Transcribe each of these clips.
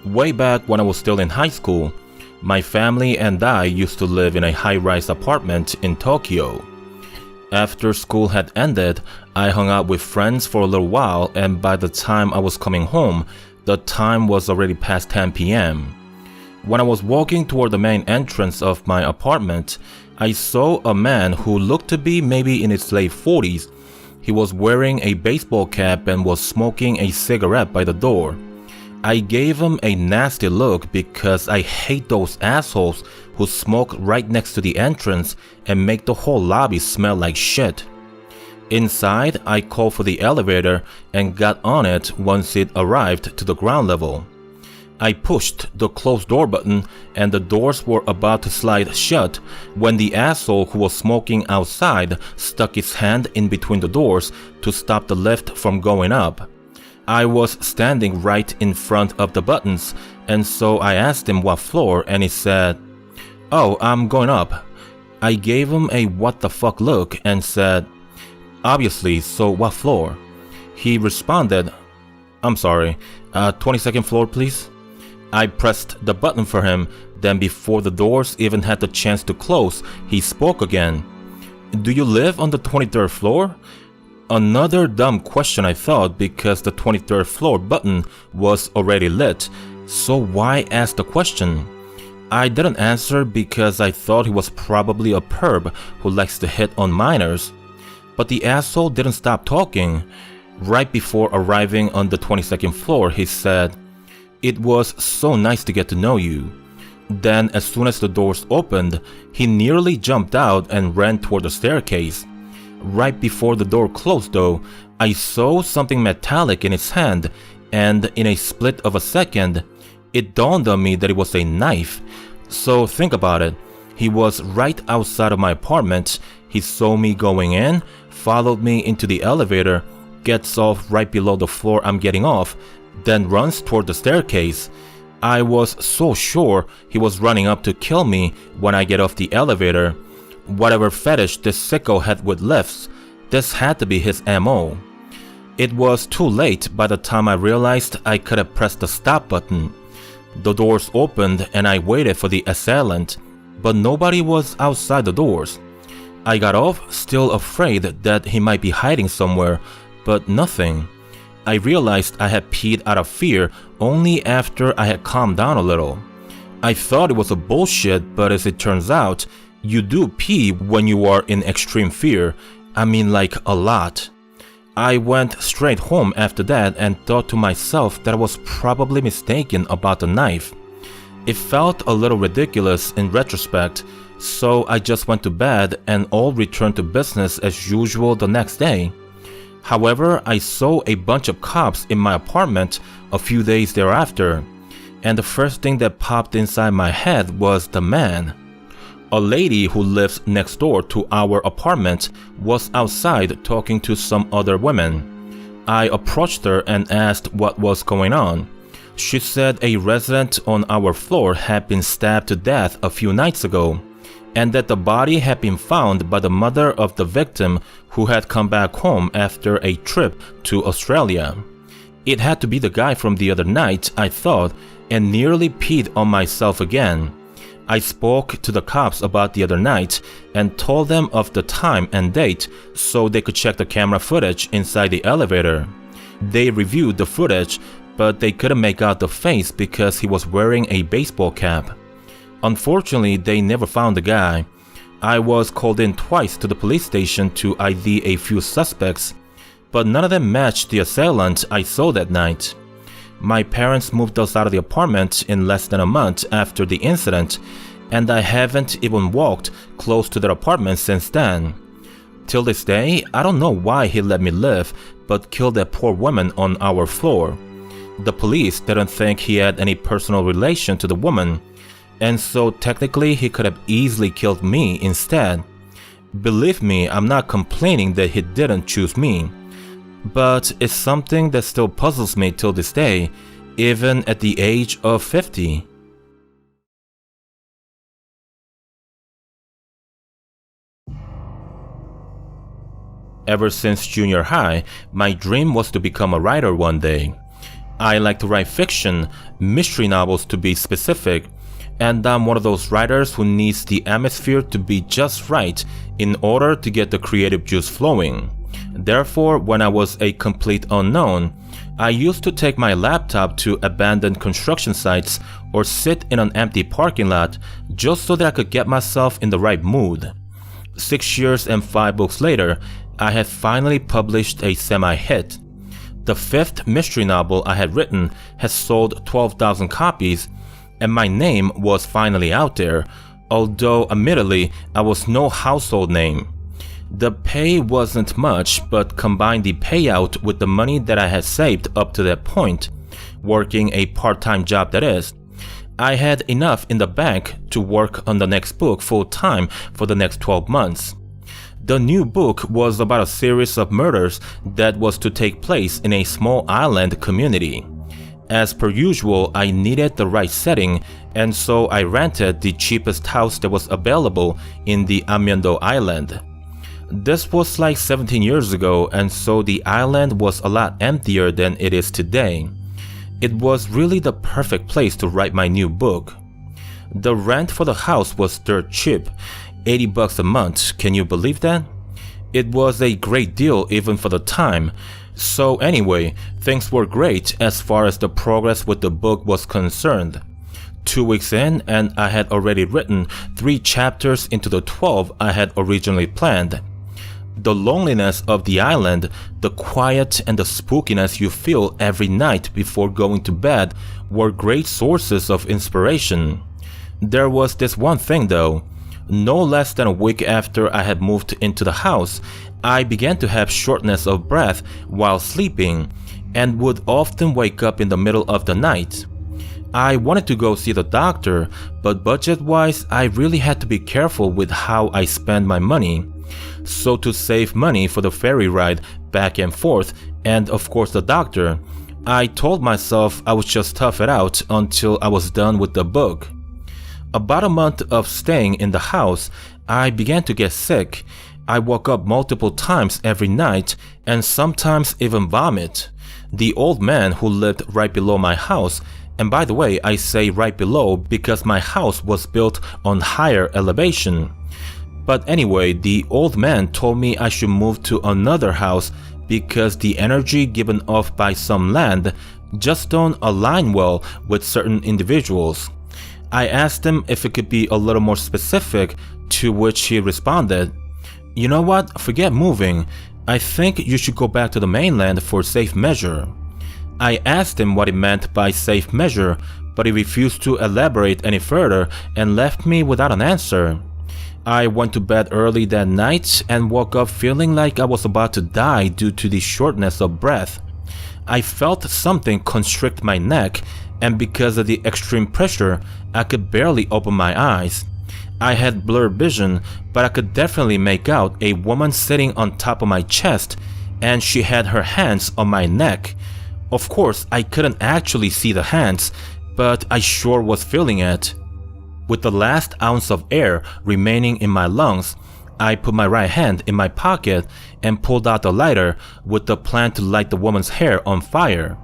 Way back when I was still in high school, my family and I used to live in a high-rise apartment in Tokyo. After school had ended, I hung out with friends for a little while, and by the time I was coming home, the time was already past 10 p.m. When I was walking toward the main entrance of my apartment, I saw a man who looked to be maybe in his late 40s. He was wearing a baseball cap and was smoking a cigarette by the door. I gave him a nasty look because I hate those assholes who smoke right next to the entrance and make the whole lobby smell like shit. Inside, I called for the elevator and got on it once it arrived to the ground level. I pushed the close door button and the doors were about to slide shut when the asshole who was smoking outside stuck his hand in between the doors to stop the lift from going up. I was standing right in front of the buttons, and so I asked him what floor, and he said, "Oh, I'm going up." I gave him a what the fuck look and said, "Obviously, so what floor?" He responded, "I'm sorry, 22nd floor please." I pressed the button for him, then before the doors even had the chance to close, he spoke again. "Do you live on the 23rd floor?" Another dumb question, I thought, because the 23rd floor button was already lit, so why ask the question? I didn't answer because I thought he was probably a perv who likes to hit on minors. But the asshole didn't stop talking. Right before arriving on the 22nd floor, he said, "It was so nice to get to know you." Then, as soon as the doors opened, he nearly jumped out and ran toward the staircase. Right before the door closed though, I saw something metallic in his hand, and in a split of a second, it dawned on me that it was a knife. So think about it. He was right outside of my apartment. He saw me going in, followed me into the elevator, gets off right below the floor I'm getting off, then runs toward the staircase. I was so sure he was running up to kill me when I get off the elevator. Whatever fetish this sicko had with lifts, this had to be his MO. It was too late by the time I realized I could have pressed the stop button. The doors opened and I waited for the assailant, but nobody was outside the doors. I got off, still afraid that he might be hiding somewhere, but nothing. I realized I had peed out of fear only after I had calmed down a little. I thought it was a bullshit, but as it turns out, you do pee when you are in extreme fear. I mean, like a lot. I went straight home after that and thought to myself that I was probably mistaken about the knife. It felt a little ridiculous in retrospect, so I just went to bed and all returned to business as usual the next day. However, I saw a bunch of cops in my apartment a few days thereafter, and the first thing that popped inside my head was the man. A lady who lives next door to our apartment was outside talking to some other women. I approached her and asked what was going on. She said a resident on our floor had been stabbed to death a few nights ago, and that the body had been found by the mother of the victim who had come back home after a trip to Australia. It had to be the guy from the other night, I thought, and nearly peed on myself again. I spoke to the cops about the other night and told them of the time and date so they could check the camera footage inside the elevator. They reviewed the footage, but they couldn't make out the face because he was wearing a baseball cap. Unfortunately, they never found the guy. I was called in twice to the police station to ID a few suspects, but none of them matched the assailant I saw that night. My parents moved us out of the apartment in less than a month after the incident, and I haven't even walked close to their apartment since then. Till this day, I don't know why he let me live, but killed that poor woman on our floor. The police didn't think he had any personal relation to the woman, and so technically he could have easily killed me instead. Believe me, I'm not complaining that he didn't choose me. But it's something that still puzzles me till this day, even at the age of 50. Ever since junior high, my dream was to become a writer one day. I like to write fiction, mystery novels to be specific, and I'm one of those writers who needs the atmosphere to be just right in order to get the creative juice flowing. Therefore, when I was a complete unknown, I used to take my laptop to abandoned construction sites or sit in an empty parking lot just so that I could get myself in the right mood. 6 years and 5 books later, I had finally published a semi-hit. The 5th mystery novel I had written had sold 12,000 copies, and my name was finally out there, although admittedly I was no household name. The pay wasn't much, but combined the payout with the money that I had saved up to that point, working a part-time job that is, I had enough in the bank to work on the next book full-time for the next 12 months. The new book was about a series of murders that was to take place in a small island community. As per usual, I needed the right setting, and so I rented the cheapest house that was available in the Amiendo Island. This was like 17 years ago, and so the island was a lot emptier than it is today. It was really the perfect place to write my new book. The rent for the house was dirt cheap, $80 a month, can you believe that? It was a great deal even for the time. So anyway, things were great as far as the progress with the book was concerned. 2 weeks in, and I had already written 3 chapters into the 12 I had originally planned. The loneliness of the island, the quiet and the spookiness you feel every night before going to bed were great sources of inspiration. There was this one thing though. No less than a week after I had moved into the house, I began to have shortness of breath while sleeping and would often wake up in the middle of the night. I wanted to go see the doctor, but budget-wise, I really had to be careful with how I spend my money. So to save money for the ferry ride back and forth, and of course the doctor, I told myself I would just tough it out until I was done with the book. About a month of staying in the house, I began to get sick. I woke up multiple times every night and sometimes even vomit. The old man who lived right below my house, and by the way, I say right below because my house was built on higher elevation. But anyway, the old man told me I should move to another house because the energy given off by some land just don't align well with certain individuals. I asked him if it could be a little more specific, to which he responded, "You know what, forget moving. I think you should go back to the mainland for safe measure." I asked him what he meant by safe measure, but he refused to elaborate any further and left me without an answer. I went to bed early that night and woke up feeling like I was about to die due to the shortness of breath. I felt something constrict my neck, and because of the extreme pressure, I could barely open my eyes. I had blurred vision, but I could definitely make out a woman sitting on top of my chest, and she had her hands on my neck. Of course, I couldn't actually see the hands, but I sure was feeling it. With the last ounce of air remaining in my lungs, I put my right hand in my pocket and pulled out the lighter with the plan to light the woman's hair on fire.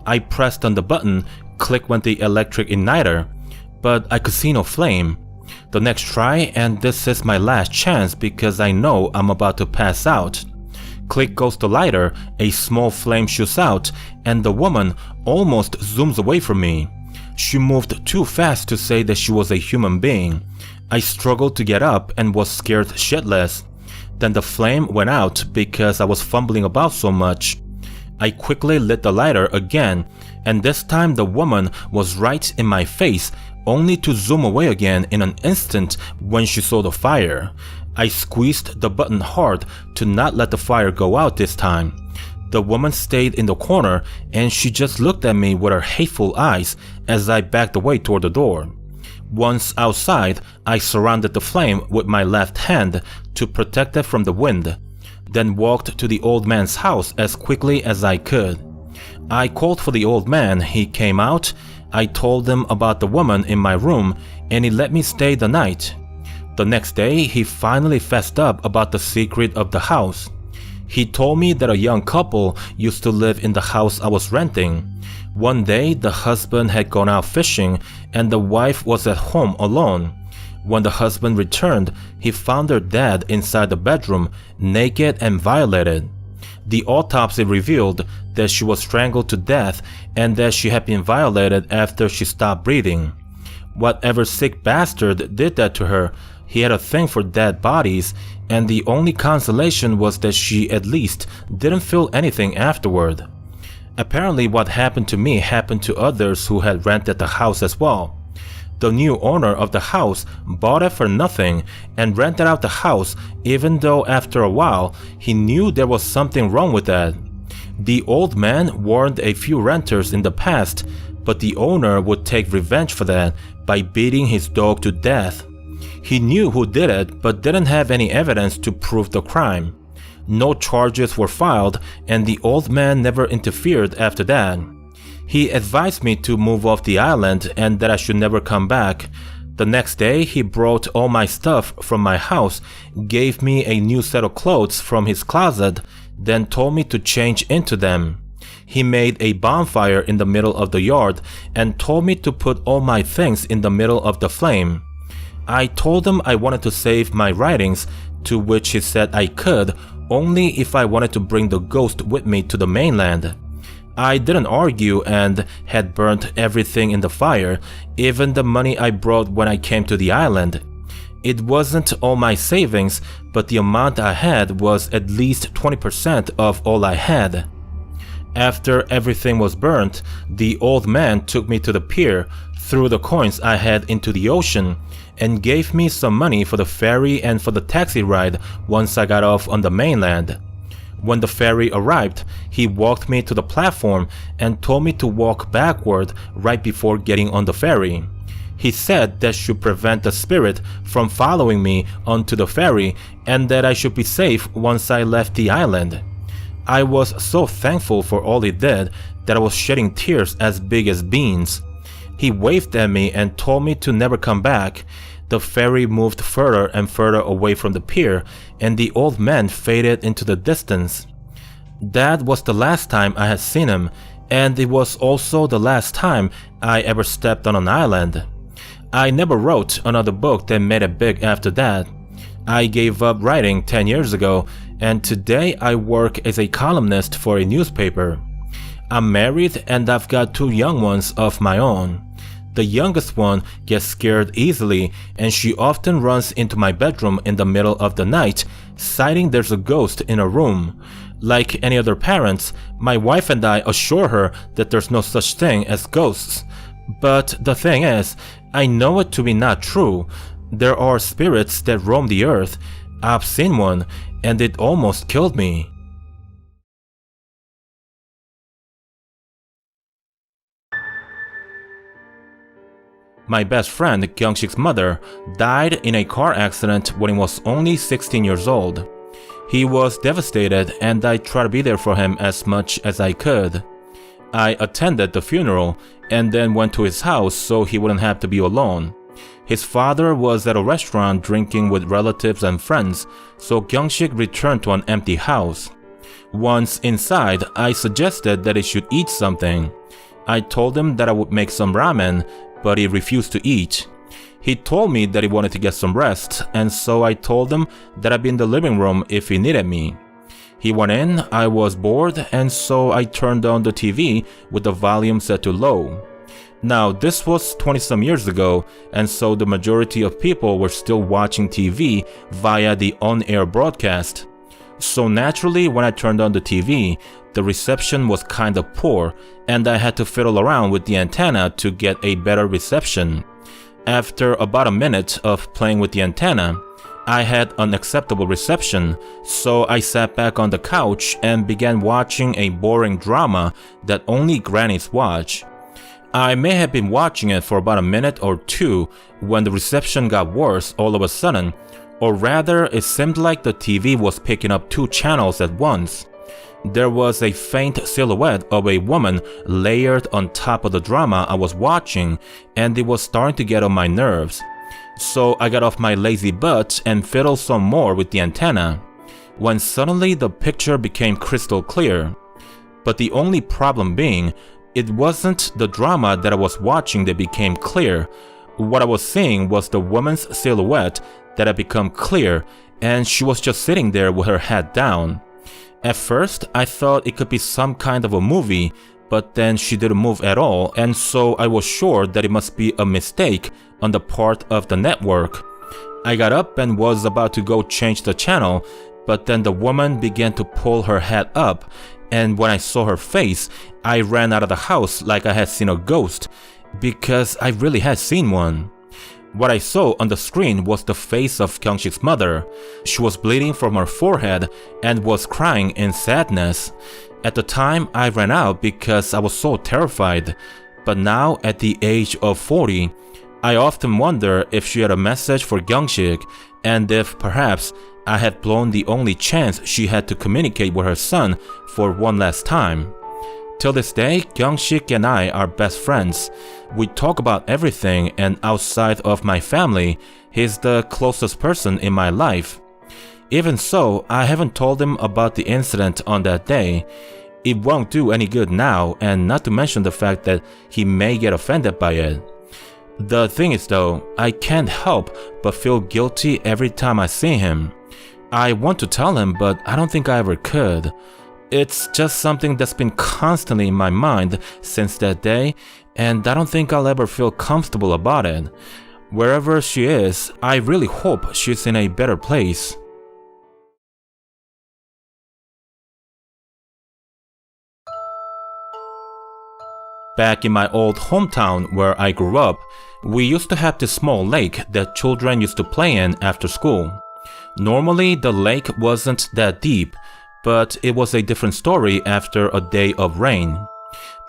I pressed on the button, click went the electric igniter, but I could see no flame. The next try, and this is my last chance because I know I'm about to pass out. Click goes the lighter, a small flame shoots out, and the woman almost zooms away from me. She moved too fast to say that she was a human being. I struggled to get up and was scared shitless. Then the flame went out because I was fumbling about so much. I quickly lit the lighter again, and this time the woman was right in my face, only to zoom away again in an instant when she saw the fire. I squeezed the button hard to not let the fire go out this time. The woman stayed in the corner and she just looked at me with her hateful eyes as I backed away toward the door. Once outside, I surrounded the flame with my left hand to protect it from the wind, then walked to the old man's house as quickly as I could. I called for the old man, he came out, I told him about the woman in my room, and he let me stay the night. The next day, he finally fessed up about the secret of the house. He told me that a young couple used to live in the house I was renting. One day, the husband had gone out fishing and the wife was at home alone. When the husband returned, he found her dead inside the bedroom, naked and violated. The autopsy revealed that she was strangled to death and that she had been violated after she stopped breathing. Whatever sick bastard did that to her, he had a thing for dead bodies, and the only consolation was that she at least didn't feel anything afterward. Apparently what happened to me happened to others who had rented the house as well. The new owner of the house bought it for nothing and rented out the house, even though after a while he knew there was something wrong with that. The old man warned a few renters in the past, but the owner would take revenge for that by beating his dog to death. He knew who did it, but didn't have any evidence to prove the crime. No charges were filed, and the old man never interfered after that. He advised me to move off the island and that I should never come back. The next day, he brought all my stuff from my house, gave me a new set of clothes from his closet, then told me to change into them. He made a bonfire in the middle of the yard and told me to put all my things in the middle of the flame. I told him I wanted to save my writings, to which he said I could, only if I wanted to bring the ghost with me to the mainland. I didn't argue and had burnt everything in the fire, even the money I brought when I came to the island. It wasn't all my savings, but the amount I had was at least 20% of all I had. After everything was burnt, the old man took me to the pier, threw the coins I had into the ocean, and gave me some money for the ferry and for the taxi ride once I got off on the mainland. When the ferry arrived, he walked me to the platform and told me to walk backward right before getting on the ferry. He said that should prevent the spirit from following me onto the ferry and that I should be safe once I left the island. I was so thankful for all he did that I was shedding tears as big as beans. He waved at me and told me to never come back. The ferry moved further and further away from the pier, and the old man faded into the distance. That was the last time I had seen him, and it was also the last time I ever stepped on an island. I never wrote another book that made it big after that. I gave up writing 10 years ago, and today I work as a columnist for a newspaper. I'm married and I've got 2 young ones of my own. The youngest one gets scared easily, and she often runs into my bedroom in the middle of the night, citing there's a ghost in her room. Like any other parents, my wife and I assure her that there's no such thing as ghosts. But the thing is, I know it to be not true. There are spirits that roam the earth. I've seen one, and it almost killed me. My best friend, Kyungsik's mother, died in a car accident when he was only 16 years old. He was devastated, and I tried to be there for him as much as I could. I attended the funeral and then went to his house so he wouldn't have to be alone. His father was at a restaurant drinking with relatives and friends, so Kyungsik returned to an empty house. Once inside, I suggested that he should eat something. I told him that I would make some ramen, but he refused to eat. He told me that he wanted to get some rest, and so I told him that I'd be in the living room if he needed me. He went in, I was bored, and so I turned on the TV with the volume set to low. Now, this was 20-some years ago, and so the majority of people were still watching TV via the on-air broadcast. So naturally, when I turned on the TV, the reception was kinda poor, and I had to fiddle around with the antenna to get a better reception. After about a minute of playing with the antenna, I had an acceptable reception, so I sat back on the couch and began watching a boring drama that only grannies watch. I may have been watching it for about a minute or 2 when the reception got worse all of a sudden, or rather it seemed like the TV was picking up 2 channels at once. There was a faint silhouette of a woman layered on top of the drama I was watching, and it was starting to get on my nerves. So I got off my lazy butt and fiddled some more with the antenna. when suddenly the picture became crystal clear. But the only problem being, it wasn't the drama that I was watching that became clear. What I was seeing was the woman's silhouette that had become clear, and she was just sitting there with her head down. At first, I thought it could be some kind of a movie, but then she didn't move at all, and so I was sure that it must be a mistake on the part of the network. I got up and was about to go change the channel, but then the woman began to pull her head up, and when I saw her face, I ran out of the house like I had seen a ghost, because I really had seen one. What I saw on the screen was the face of Kyungsik's mother. She was bleeding from her forehead and was crying in sadness. At the time, I ran out because I was so terrified. But now, at the age of 40, I often wonder if she had a message for Kyungsik, and if perhaps I had blown the only chance she had to communicate with her son for one last time. Till this day, Kyungsik and I are best friends. We talk about everything, and outside of my family, he's the closest person in my life. Even so, I haven't told him about the incident on that day. It won't do any good now, and not to mention the fact that he may get offended by it. The thing is though, I can't help but feel guilty every time I see him. I want to tell him, but I don't think I ever could. It's just something that's been constantly in my mind since that day, and I don't think I'll ever feel comfortable about it. Wherever she is, I really hope she's in a better place. Back in my old hometown where I grew up, we used to have this small lake that children used to play in after school. Normally, the lake wasn't that deep, but it was a different story after a day of rain.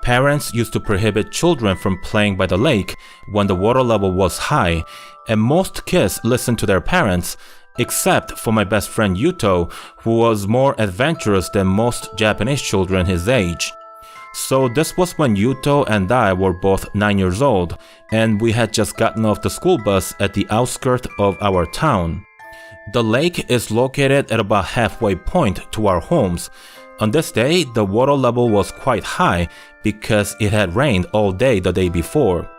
Parents used to prohibit children from playing by the lake when the water level was high, and most kids listened to their parents, except for my best friend Yuto, who was more adventurous than most Japanese children his age. So this was when Yuto and I were both 9 years old, and we had just gotten off the school bus at the outskirts of our town. The lake is located at about halfway point to our homes. On this day, the water level was quite high because it had rained all day the day before.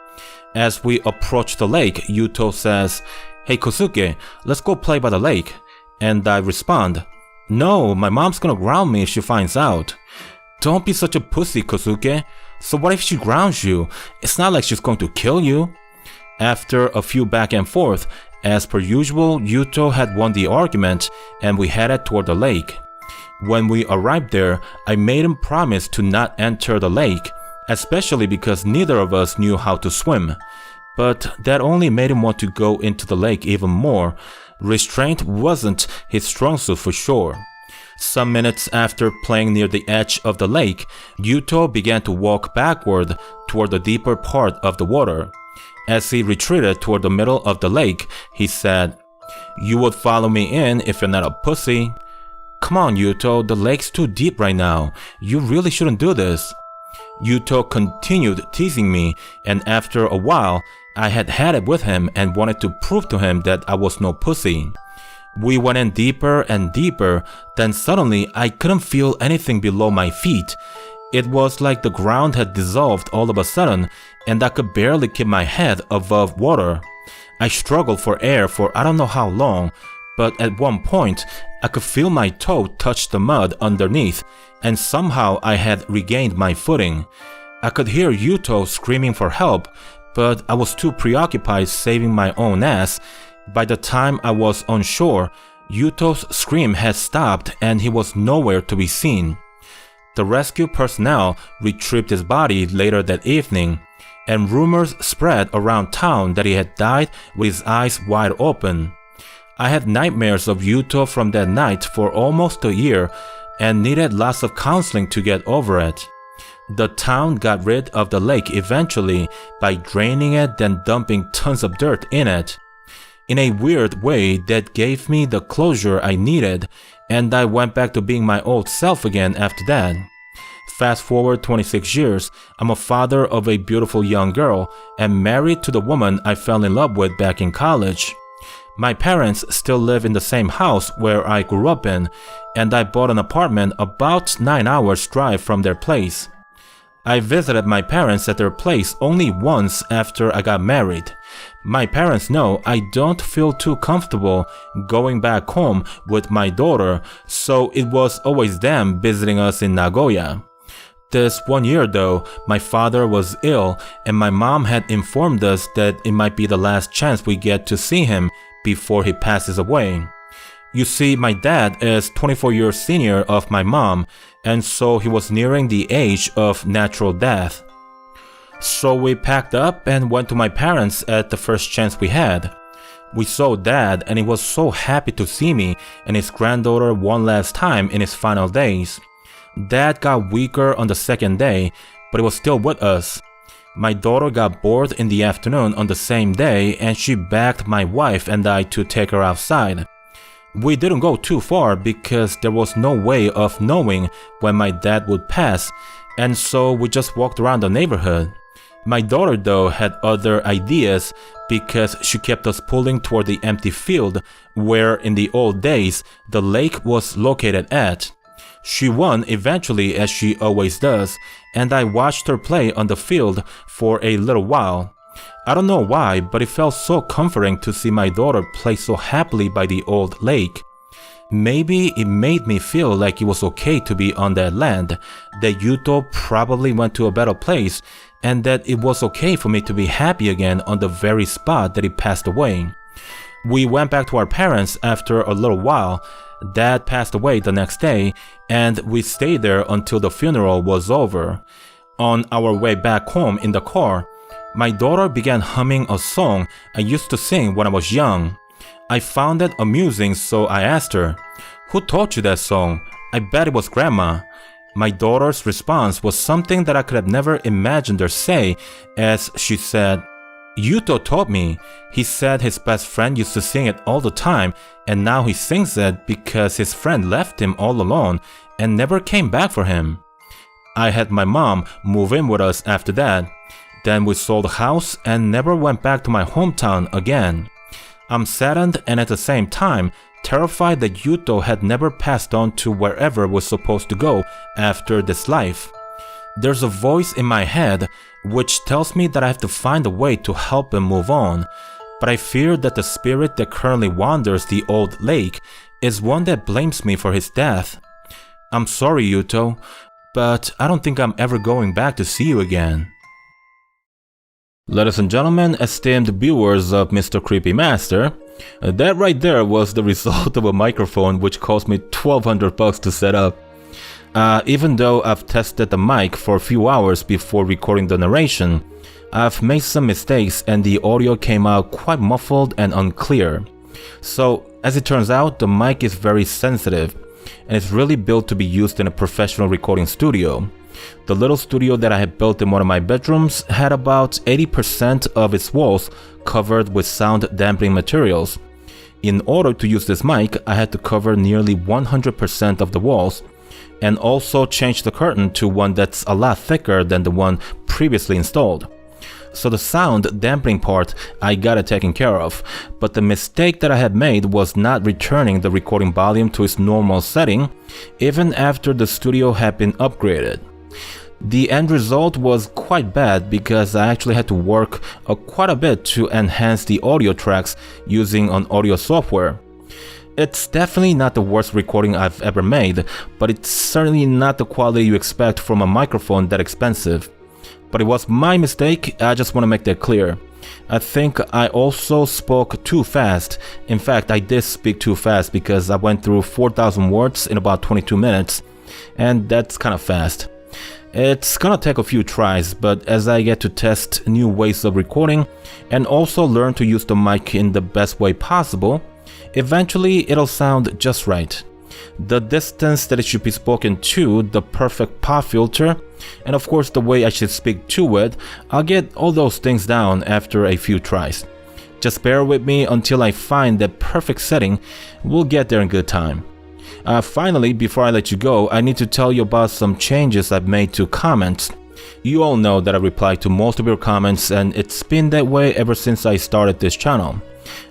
As we approach the lake, Yuto says, "Hey Kosuke, let's go play by the lake." And I respond, "No, my mom's gonna ground me if she finds out." "Don't be such a pussy, Kosuke. So what if she grounds you? It's not like she's going to kill you." After a few back and forth, as per usual, Yuto had won the argument and we headed toward the lake. When we arrived there, I made him promise to not enter the lake, especially because neither of us knew how to swim. But that only made him want to go into the lake even more. Restraint wasn't his strong suit for sure. Some minutes after playing near the edge of the lake, Yuto began to walk backward toward the deeper part of the water. As he retreated toward the middle of the lake, he said, "You would follow me in if you're not a pussy." "Come on, Yuto, the lake's too deep right now. You really shouldn't do this." Yuto continued teasing me, and after a while, I had it with him and wanted to prove to him that I was no pussy. We went in deeper and deeper, then suddenly I couldn't feel anything below my feet. It was like the ground had dissolved all of a sudden, and I could barely keep my head above water. I struggled for air for I don't know how long, but at one point, I could feel my toe touch the mud underneath, and somehow I had regained my footing. I could hear Yuto screaming for help, but I was too preoccupied saving my own ass. By the time I was on shore, Yuto's scream had stopped and he was nowhere to be seen. The rescue personnel retrieved his body later that evening, and rumors spread around town that he had died with his eyes wide open. I had nightmares of Yuto from that night for almost a year and needed lots of counseling to get over it. The town got rid of the lake eventually by draining it, then dumping tons of dirt in it. In a weird way, that gave me the closure I needed, and I went back to being my old self again after that. Fast forward 26 years, I'm a father of a beautiful young girl and married to the woman I fell in love with back in college. My parents still live in the same house where I grew up in, and I bought an apartment about 9 hours drive from their place. I visited my parents at their place only once after I got married. My parents know I don't feel too comfortable going back home with my daughter, so it was always them visiting us in Nagoya. This one year though, my father was ill and my mom had informed us that it might be the last chance we get to see him before he passes away. You see, my dad is 24 years senior of my mom, and so he was nearing the age of natural death. So we packed up and went to my parents at the first chance we had. We saw Dad and he was so happy to see me and his granddaughter one last time in his final days. Dad got weaker on the second day, but he was still with us. My daughter got bored in the afternoon on the same day and she begged my wife and I to take her outside. We didn't go too far because there was no way of knowing when my dad would pass, and so we just walked around the neighborhood. My daughter though had other ideas because she kept us pulling toward the empty field where in the old days the lake was located at. She won eventually, as she always does, and I watched her play on the field for a little while. I don't know why, but it felt so comforting to see my daughter play so happily by the old lake. Maybe it made me feel like it was okay to be on that land, that Yuto probably went to a better place, and that it was okay for me to be happy again on the very spot that he passed away. We went back to our parents after a little while. Dad passed away the next day, and we stayed there until the funeral was over. On our way back home in the car, my daughter began humming a song I used to sing when I was young. I found it amusing, so I asked her, "Who taught you that song? I bet it was Grandma." My daughter's response was something that I could have never imagined her say, as she said, "Yuto taught me. He said his best friend used to sing it all the time, and now he sings it because his friend left him all alone and never came back for him." I had my mom move in with us after that. Then we sold the house and never went back to my hometown again. I'm saddened and at the same time terrified that Yuto had never passed on to wherever we're supposed to go after this life. There's a voice in my head which tells me that I have to find a way to help him move on, but I fear that the spirit that currently wanders the old lake is one that blames me for his death. I'm sorry, Yuto, but I don't think I'm ever going back to see you again. Ladies and gentlemen, esteemed viewers of Mr. Creepy Master, that right there was the result of a microphone which cost me $1,200 to set up. Even though I've tested the mic for a few hours before recording the narration, I've made some mistakes and the audio came out quite muffled and unclear. So, as it turns out, the mic is very sensitive and it's really built to be used in a professional recording studio. The little studio that I had built in one of my bedrooms had about 80% of its walls covered with sound dampening materials. In order to use this mic, I had to cover nearly 100% of the walls and also change the curtain to one that's a lot thicker than the one previously installed. So the sound dampening part I got it taken care of, but the mistake that I had made was not returning the recording volume to its normal setting even after the studio had been upgraded. The end result was quite bad because I actually had to work quite a bit to enhance the audio tracks using an audio software. It's definitely not the worst recording I've ever made, but it's certainly not the quality you expect from a microphone that expensive. But it was my mistake, I just want to make that clear. I think I also spoke too fast. In fact, I did speak too fast because I went through 4,000 words in about 22 minutes, and that's kind of fast. It's gonna take a few tries, but as I get to test new ways of recording and also learn to use the mic in the best way possible, eventually it'll sound just right. The distance that it should be spoken to, the perfect pop filter, and of course the way I should speak to it, I'll get all those things down after a few tries. Just bear with me until I find that perfect setting. We'll get there in good time. Finally, before I let you go, I need to tell you about some changes I've made to comments. You all know that I reply to most of your comments and it's been that way ever since I started this channel.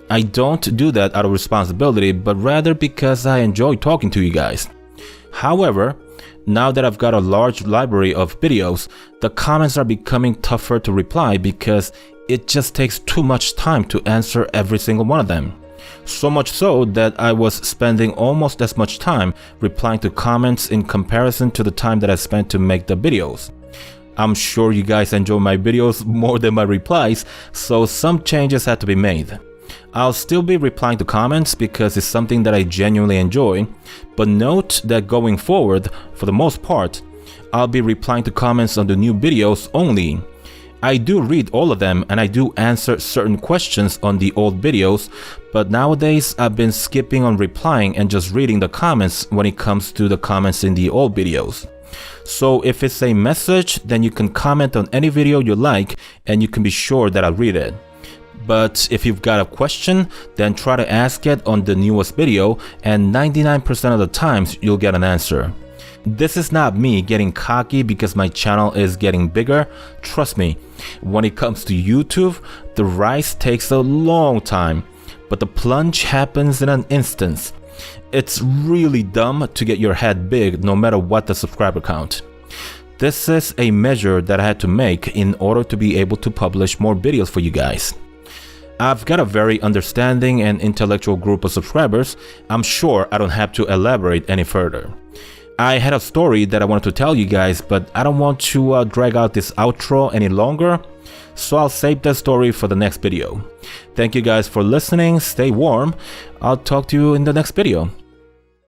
I don't do that out of responsibility, but rather because I enjoy talking to you guys. However, now that I've got a large library of videos, the comments are becoming tougher to reply because it just takes too much time to answer every single one of them. So much so that I was spending almost as much time replying to comments in comparison to the time that I spent to make the videos. I'm sure you guys enjoy my videos more than my replies, so some changes had to be made. I'll still be replying to comments because it's something that I genuinely enjoy, but note that going forward, for the most part, I'll be replying to comments on the new videos only. I do read all of them and I do answer certain questions on the old videos, but nowadays I've been skipping on replying and just reading the comments when it comes to the comments in the old videos. So if it's a message, then you can comment on any video you like and you can be sure that I'll read it. But if you've got a question, then try to ask it on the newest video and 99% of the times you'll get an answer. This is not me getting cocky because my channel is getting bigger. Trust me, when it comes to YouTube, the rise takes a long time, but the plunge happens in an instant. It's really dumb to get your head big no matter what the subscriber count. This is a measure that I had to make in order to be able to publish more videos for you guys. I've got a very understanding and intellectual group of subscribers. I'm sure I don't have to elaborate any further. I had a story that I wanted to tell you guys, but I don't want to drag out this outro any longer, so I'll save that story for the next video. Thank you guys for listening, stay warm, I'll talk to you in the next video.